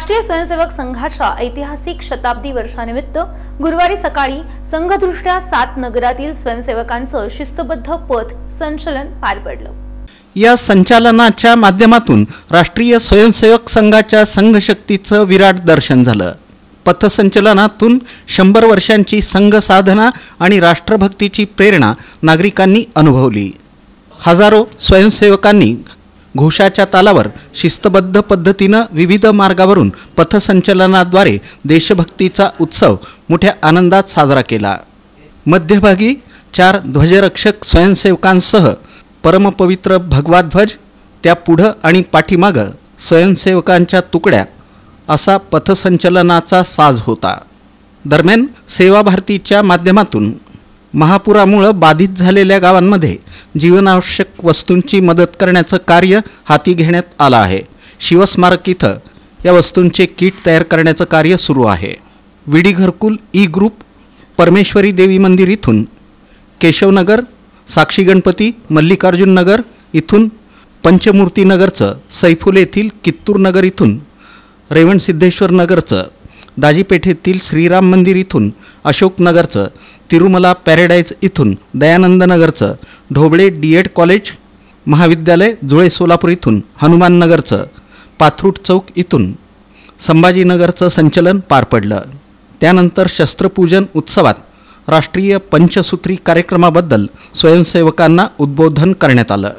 राष्ट्रीय स्वयंसेवक संघाच्या ऐतिहासिक शताब्दी वर्षानिमित्त गुरुवारी सकाळी संघदृष्ट्या 7 नगरातील स्वयंसेवकांचं शिस्तबद्ध पथ संचलन पार पडलं। या संचालनाच्या माध्यमातून राष्ट्रीय स्वयंसेवक संघाच्या संघशक्तीचं विराट दर्शन झालं। पथसंचलनातून 100 वर्षांची संघ साधना आणि राष्ट्रभक्तीची प्रेरणा नागरिकांनी अनुभवली। हजारो स्वयंसेवकांनी घोषाच्या तालावर शिस्तबद्ध पद्धतीनं विविध मार्गावरून पथसंचलनाद्वारे देशभक्तीचा उत्सव मोठ्या आनंदात साजरा केला। मध्यभागी 4 ध्वजरक्षक स्वयंसेवकांसह परमपवित्र भगवा ध्वज, त्या पुढं आणि पाठीमागं स्वयंसेवकांच्या तुकड्या असा पथसंचलनाचा साज होता। दरम्यान सेवा भारतीच्या माध्यमातून महापुरामुळे बाधित झालेल्या गावांमध्ये जीवनावश्यक वस्तूंची मदत करण्याचं कार्य हाती घेण्यात आलं आहे। शिवस्मारक इथं या वस्तूंचे किट तयार करण्याचं कार्य सुरू आहे। विडी घरकुल ई ग्रुप परमेश्वरी देवी मंदिर इथून केशवनगर, साक्षी गणपती मल्लिकार्जुन नगर इथून पंचमूर्ती नगरचं, सैफुल येथील कित्तूर नगर इथून रेवणसिद्धेश्वर नगरचं, दाजीपेठेतील श्रीराम मंदिर इथून अशोक नगरचं, तिरुमला पॅराडाईज इथून दयानंद नगरचं, ढोबळे डीएड कॉलेज महाविद्यालय जुळे सोलापूर इथून हनुमान नगरचं, पाथरूट चौक इथून संभाजीनगरचं संचलन पार पडलं। त्यानंतर शस्त्रपूजन उत्सवात राष्ट्रीय पंचसूत्री कार्यक्रमाबद्दल स्वयंसेवकांना उद्बोधन करण्यात आलं।